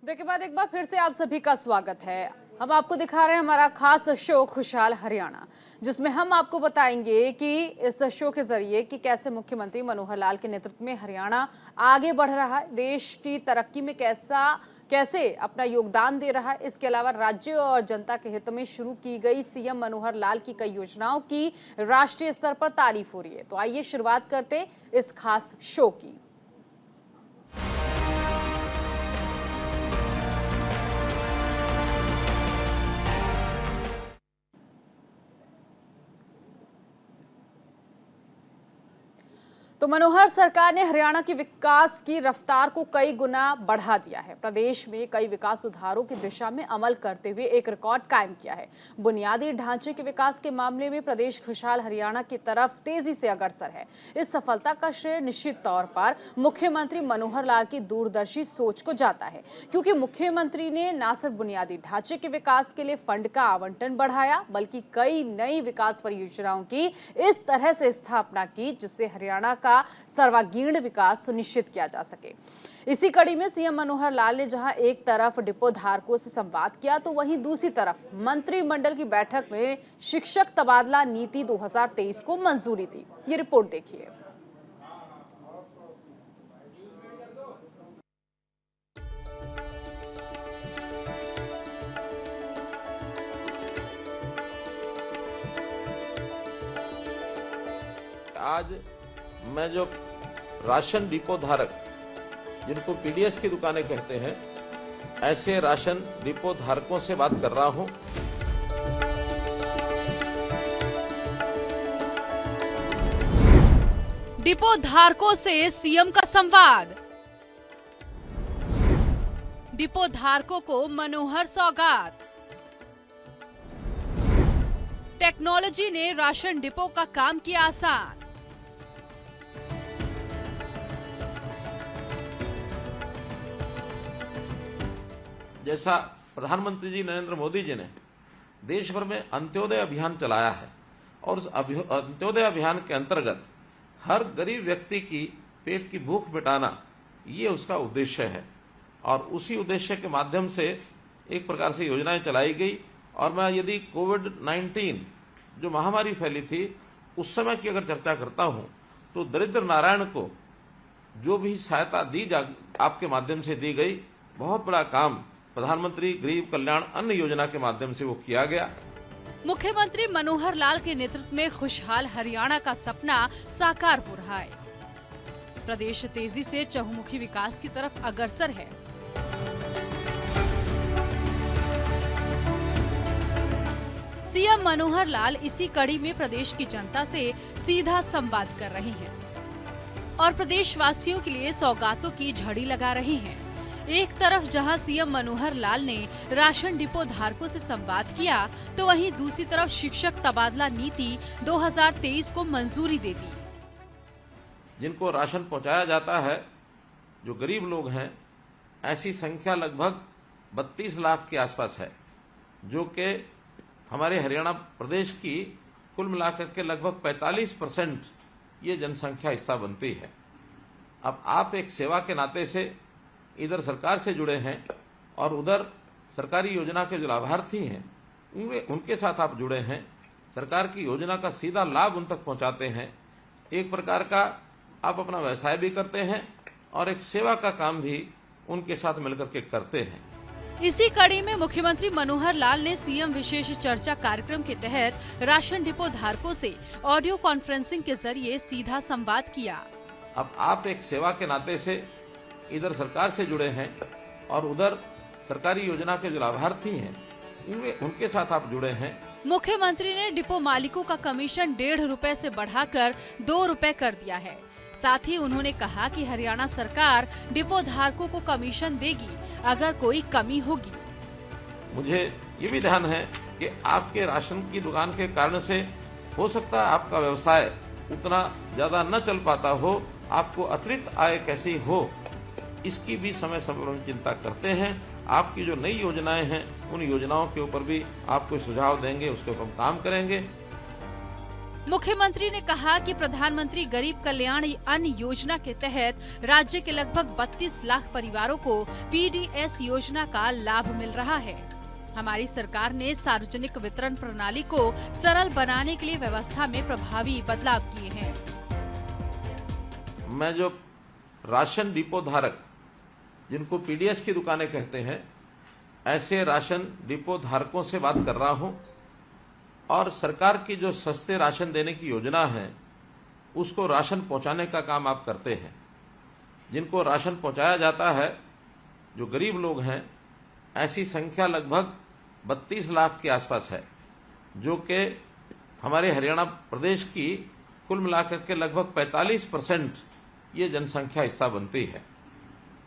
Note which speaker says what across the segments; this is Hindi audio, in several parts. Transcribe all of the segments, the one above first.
Speaker 1: ब्रेक के बाद एक बार फिर से आप सभी का स्वागत है। हम आपको दिखा रहे हैं हमारा खास शो खुशहाल हरियाणा, जिसमें हम आपको बताएंगे कि इस शो के जरिए कि कैसे मुख्यमंत्री मनोहर लाल के नेतृत्व में हरियाणा आगे बढ़ रहा है, देश की तरक्की में कैसे अपना योगदान दे रहा है। इसके अलावा राज्य और जनता के हित में शुरू की गई सीएम मनोहर लाल की कई योजनाओं की राष्ट्रीय स्तर पर तारीफ हो रही है। तो आइए शुरुआत करते इस खास शो की। तो मनोहर सरकार ने हरियाणा के विकास की रफ्तार को कई गुना बढ़ा दिया है। प्रदेश में कई विकास सुधारों की दिशा में अमल करते हुए एक रिकॉर्ड कायम किया है। बुनियादी ढांचे के विकास के मामले में प्रदेश खुशहाल हरियाणा की तरफ तेजी से अग्रसर है। इस सफलता का श्रेय निश्चित तौर पर मुख्यमंत्री मनोहर लाल की दूरदर्शी सोच को जाता है, क्योंकि मुख्यमंत्री ने न सिर्फ बुनियादी ढांचे के विकास के लिए फंड का आवंटन बढ़ाया, बल्कि कई नई विकास परियोजनाओं की इस तरह से स्थापना की जिससे हरियाणा का सर्वांगीण विकास सुनिश्चित किया जा सके। इसी कड़ी में सीएम मनोहर लाल ने जहां एक तरफ डिपो धारकों से संवाद किया, तो वहीं दूसरी तरफ मंत्रिमंडल की बैठक में शिक्षक तबादला नीति 2023 को मंजूरी दी। ये रिपोर्ट देखिए।
Speaker 2: आज मैं जो राशन डिपो धारक, जिनको पीडीएस की दुकानें कहते हैं, ऐसे राशन डिपो धारकों से बात कर रहा हूं।
Speaker 3: डिपो धारकों से सीएम का संवाद। डिपो धारकों को मनोहर सौगात। टेक्नोलॉजी ने राशन डिपो का काम किया आसान।
Speaker 2: जैसा प्रधानमंत्री जी नरेंद्र मोदी जी ने देश भर में अंत्योदय अभियान चलाया है, और उस अंत्योदय अभियान के अंतर्गत हर गरीब व्यक्ति की पेट की भूख मिटाना, ये उसका उद्देश्य है। और उसी उद्देश्य के माध्यम से एक प्रकार से योजनाएं चलाई गई। और मैं यदि कोविड-19 जो महामारी फैली थी उस समय की अगर चर्चा करता हूं, तो दरिद्र नारायण को जो भी सहायता आपके माध्यम से दी गई, बहुत बड़ा काम प्रधानमंत्री गरीब कल्याण अन्न योजना के माध्यम से वो किया गया।
Speaker 3: मुख्यमंत्री मनोहर लाल के नेतृत्व में खुशहाल हरियाणा का सपना साकार हो रहा है। प्रदेश तेजी से चहुमुखी विकास की तरफ अग्रसर है। सीएम मनोहर लाल इसी कड़ी में प्रदेश की जनता से सीधा संवाद कर रहे हैं और प्रदेशवासियों के लिए सौगातों की झड़ी लगा रहे हैं। एक तरफ जहां सीएम मनोहर लाल ने राशन डिपो धारकों से संवाद किया, तो वहीं दूसरी तरफ शिक्षक तबादला नीति 2023 को मंजूरी दे दी।
Speaker 2: जिनको राशन पहुंचाया जाता है, जो गरीब लोग हैं, ऐसी संख्या लगभग 32 लाख के आसपास है, जो कि हमारे हरियाणा प्रदेश की कुल मिलाकर के लगभग 45% ये जनसंख्या हिस्सा बनती है। अब आप एक सेवा के नाते से इधर सरकार से जुड़े हैं और उधर सरकारी योजना के जो लाभार्थी हैं उनके साथ आप जुड़े हैं, सरकार की योजना का सीधा लाभ उन तक पहुंचाते हैं। एक प्रकार का आप अपना व्यवसाय भी करते हैं और एक सेवा का काम भी उनके साथ मिलकर के करते हैं।
Speaker 3: इसी कड़ी में मुख्यमंत्री मनोहर लाल ने सीएम विशेष चर्चा कार्यक्रम के तहत राशन डिपो धारकों से ऑडियो कॉन्फ्रेंसिंग के जरिए सीधा संवाद किया।
Speaker 2: अब आप एक सेवा के नाते से इधर सरकार से जुड़े हैं और उधर सरकारी योजना के जो लाभार्थी हैं उनके साथ आप जुड़े हैं।
Speaker 3: मुख्यमंत्री ने डिपो मालिकों का कमीशन 1.5 रुपए से बढ़ाकर 2 रुपए कर दिया है। साथ ही उन्होंने कहा कि हरियाणा सरकार डिपो धारकों को कमीशन देगी अगर कोई कमी होगी।
Speaker 2: मुझे ये भी ध्यान है कि आपके राशन की दुकान के कारण से हो सकता है आपका व्यवसाय उतना ज्यादा न चल पाता हो, आपको अतिरिक्त आय कैसी हो, इसकी भी समय समय पर चिंता करते हैं। आपकी जो नई योजनाएं हैं उन योजनाओं के ऊपर भी आपको सुझाव देंगे, उसके ऊपर हम काम करेंगे।
Speaker 3: मुख्यमंत्री ने कहा कि प्रधानमंत्री गरीब कल्याण अन्न योजना के तहत राज्य के लगभग 32 लाख परिवारों को पीडीएस योजना का लाभ मिल रहा है। हमारी सरकार ने सार्वजनिक वितरण प्रणाली को सरल बनाने के लिए व्यवस्था में प्रभावी बदलाव किए हैं।
Speaker 2: मैं जो राशन डिपो धारक, जिनको पीडीएस की दुकानें कहते हैं, ऐसे राशन डिपो धारकों से बात कर रहा हूं और सरकार की जो सस्ते राशन देने की योजना है उसको राशन पहुंचाने का काम आप करते हैं। जिनको राशन पहुंचाया जाता है, जो गरीब लोग हैं, ऐसी संख्या लगभग 32 लाख के आसपास है, जो कि हमारे हरियाणा प्रदेश की कुल मिलाकर के लगभग 45% ये जनसंख्या हिस्सा बनती है।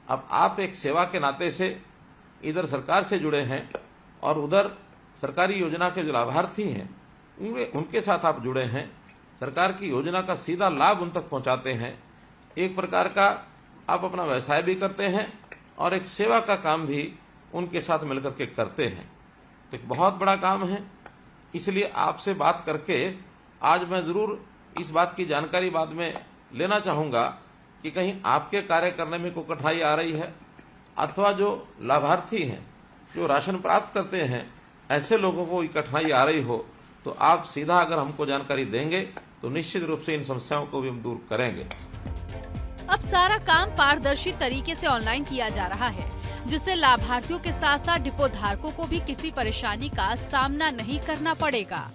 Speaker 2: अब आप एक सेवा के नाते से इधर सरकार से जुड़े हैं और उधर सरकारी योजना के जो लाभार्थी हैं उनके साथ आप जुड़े हैं, सरकार की योजना का सीधा लाभ उन तक पहुंचाते हैं। एक प्रकार का आप अपना व्यवसाय भी करते हैं और एक सेवा का काम भी उनके साथ मिलकर के करते हैं। तो एक बहुत बड़ा काम है। इसलिए आपसे बात करके आज मैं जरूर इस बात की जानकारी बाद में लेना चाहूंगा कि कहीं आपके कार्य करने में कोई कठिनाई आ रही है अथवा जो लाभार्थी हैं, जो राशन प्राप्त करते हैं, ऐसे लोगों को कठिनाई आ रही हो तो आप सीधा अगर हमको जानकारी देंगे तो निश्चित रूप से इन समस्याओं को भी हम दूर करेंगे।
Speaker 3: अब सारा काम पारदर्शी तरीके से ऑनलाइन किया जा रहा है, जिससे लाभार्थियों के साथ साथ डिपो धारकों को भी किसी परेशानी का सामना नहीं करना पड़ेगा।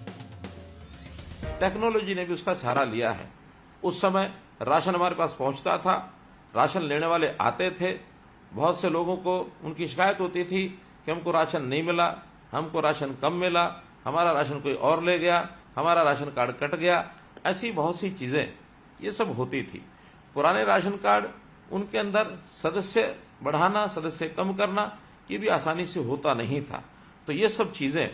Speaker 2: टेक्नोलॉजी ने भी उसका सहारा लिया है। उस समय राशन हमारे पास पहुंचता था, राशन लेने वाले आते थे, बहुत से लोगों को उनकी शिकायत होती थी कि हमको राशन नहीं मिला, हमको राशन कम मिला, हमारा राशन कोई और ले गया, हमारा राशन कार्ड कट गया। ऐसी बहुत सी चीजें ये सब होती थी। पुराने राशन कार्ड, उनके अंदर सदस्य बढ़ाना, सदस्य कम करना, ये भी आसानी से होता नहीं था। तो ये सब चीजें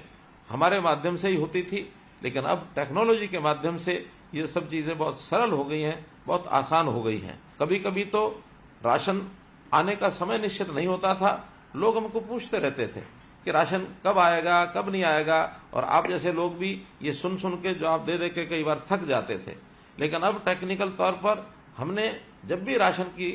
Speaker 2: हमारे माध्यम से ही होती थी, लेकिन अब टेक्नोलॉजी के माध्यम से ये सब चीजें बहुत सरल हो गई हैं, बहुत आसान हो गई हैं। कभी कभी तो राशन आने का समय निश्चित नहीं होता था, लोग हमको पूछते रहते थे कि राशन कब आएगा, कब नहीं आएगा, और आप जैसे लोग भी ये सुन सुन के जवाब दे दे के कई बार थक जाते थे। लेकिन अब टेक्निकल तौर पर हमने जब भी राशन की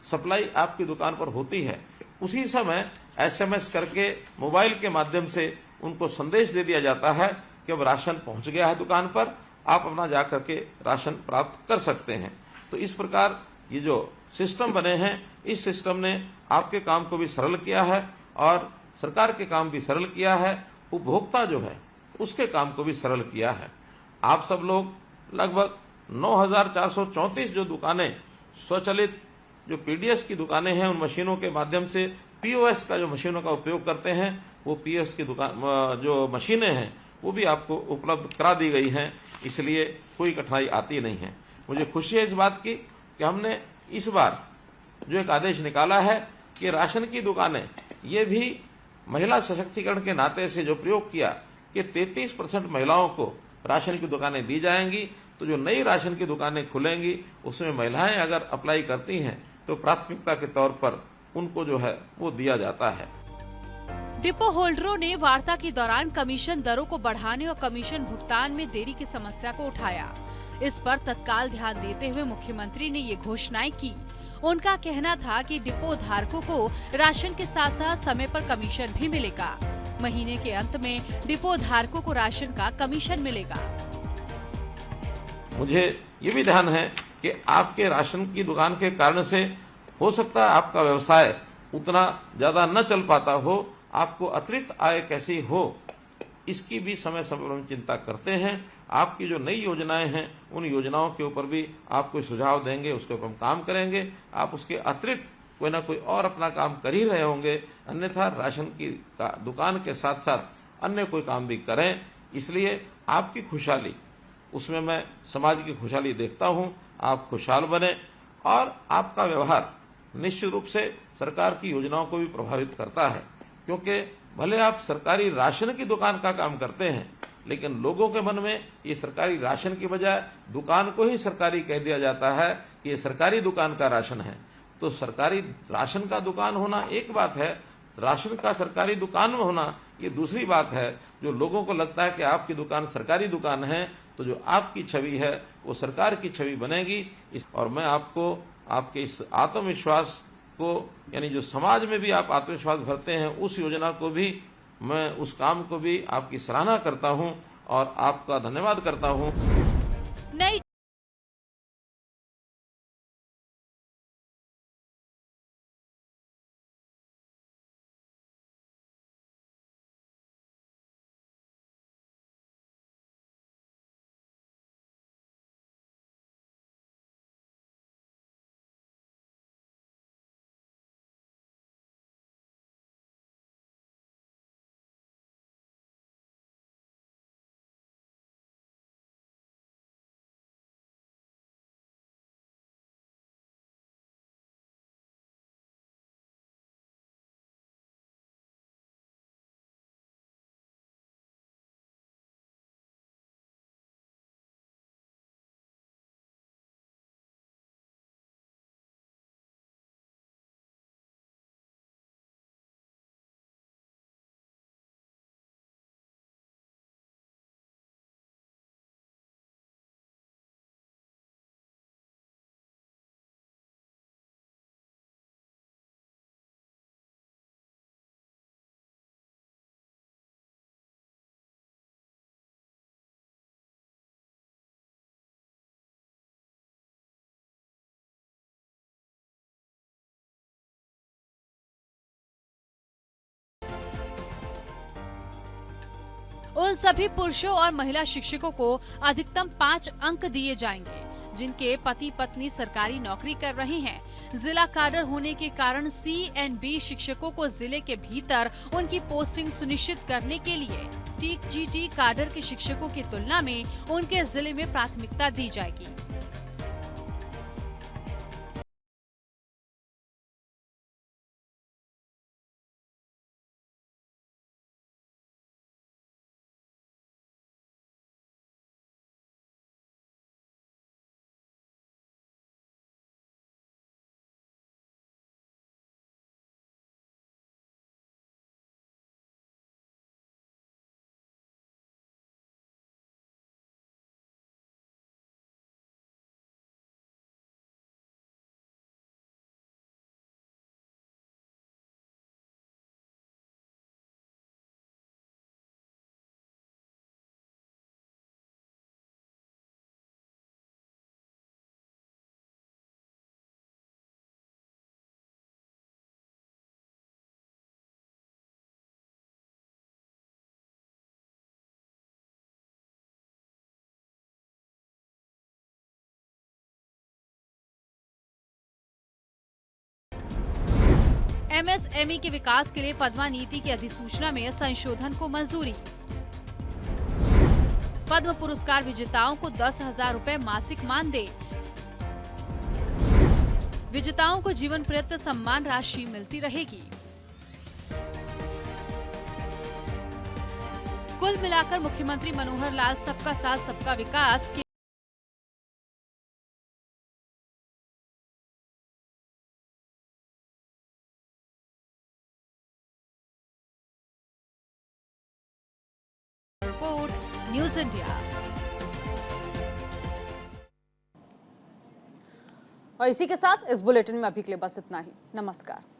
Speaker 2: सप्लाई आपकी दुकान पर होती है, उसी समय एसएमएस करके मोबाइल के माध्यम से उनको संदेश दे दिया जाता है कि अब राशन पहुंच गया है दुकान पर, आप अपना जाकर के राशन प्राप्त कर सकते हैं। तो इस प्रकार ये जो सिस्टम बने हैं, इस सिस्टम ने आपके काम को भी सरल किया है और सरकार के काम भी सरल किया है, उपभोक्ता जो है उसके काम को भी सरल किया है। आप सब लोग लगभग 9,434 जो दुकानें स्वचालित जो पीडीएस की दुकानें हैं, उन मशीनों के माध्यम से पीओएस का जो मशीनों का उपयोग करते हैं, वो पीओएस की दुकान जो मशीनें हैं वो भी आपको उपलब्ध करा दी गई हैं, इसलिए कोई कठिनाई आती नहीं है। मुझे खुशी है इस बात की कि हमने इस बार जो एक आदेश निकाला है कि राशन की दुकानें, ये भी महिला सशक्तिकरण के नाते से जो प्रयोग किया कि 33% महिलाओं को राशन की दुकानें दी जाएंगी। तो जो नई राशन की दुकानें खुलेंगी उसमें महिलाएं अगर अप्लाई करती हैं तो प्राथमिकता के तौर पर उनको जो है वो दिया जाता है।
Speaker 3: डिपो होल्डरों ने वार्ता के दौरान कमीशन दरों को बढ़ाने और कमीशन भुगतान में देरी की समस्या को उठाया। इस पर तत्काल ध्यान देते हुए मुख्यमंत्री ने ये घोषणाएं की। उनका कहना था कि डिपो धारकों को राशन के साथ साथ समय पर कमीशन भी मिलेगा। महीने के अंत में डिपो धारकों को राशन का कमीशन मिलेगा।
Speaker 2: मुझे ये भी ध्यान है कि आपके राशन की दुकान के कारण से हो सकता है आपका व्यवसाय उतना ज्यादा न चल पाता हो, आपको अतिरिक्त आय कैसी हो, इसकी भी समय समय पर हम चिंता करते हैं। आपकी जो नई योजनाएं हैं, उन योजनाओं के ऊपर भी आप कोई सुझाव देंगे, उसके ऊपर हम काम करेंगे। आप उसके अतिरिक्त कोई ना कोई और अपना काम कर ही रहे होंगे, अन्यथा राशन की दुकान के साथ साथ अन्य कोई काम भी करें। इसलिए आपकी खुशहाली, उसमें मैं समाज की खुशहाली देखता हूं। आप खुशहाल बने और आपका व्यवहार निश्चित रूप से सरकार की योजनाओं को भी प्रभावित करता है, क्योंकि भले आप सरकारी राशन की दुकान का काम करते हैं, लेकिन लोगों के मन में ये सरकारी राशन की बजाय दुकान को ही सरकारी कह दिया जाता है कि ये सरकारी दुकान का राशन है। तो सरकारी राशन का दुकान होना एक बात है, राशन का सरकारी दुकान में होना ये दूसरी बात है। जो लोगों को लगता है कि आपकी दुकान सरकारी दुकान है, तो जो आपकी छवि है वो सरकार की छवि बनेगी। और मैं आपको आपके इस आत्मविश्वास को, यानी जो समाज में भी आप आत्मविश्वास भरते हैं, उस योजना को भी, मैं उस काम को भी आपकी सराहना करता हूं और आपका धन्यवाद करता हूं।
Speaker 3: नई उन सभी पुरुषों और महिला शिक्षकों को अधिकतम 5 अंक दिए जाएंगे जिनके पति पत्नी सरकारी नौकरी कर रहे हैं। जिला काडर होने के कारण CNB शिक्षकों को जिले के भीतर उनकी पोस्टिंग सुनिश्चित करने के लिए TGT काडर के शिक्षकों की तुलना में उनके जिले में प्राथमिकता दी जाएगी। MSME के विकास के लिए पद्मा नीति की अधिसूचना में संशोधन को मंजूरी। पद्म पुरस्कार विजेताओं को 10,000 रुपए मासिक मानदेय। विजेताओं को जीवन पर्यंत सम्मान राशि मिलती रहेगी। कुल मिलाकर मुख्यमंत्री मनोहर लाल सबका साथ सबका विकास के रिपोर्ट न्यूज़ इंडिया।
Speaker 1: और इसी के साथ इस बुलेटिन में अभी के लिए बस इतना ही। नमस्कार।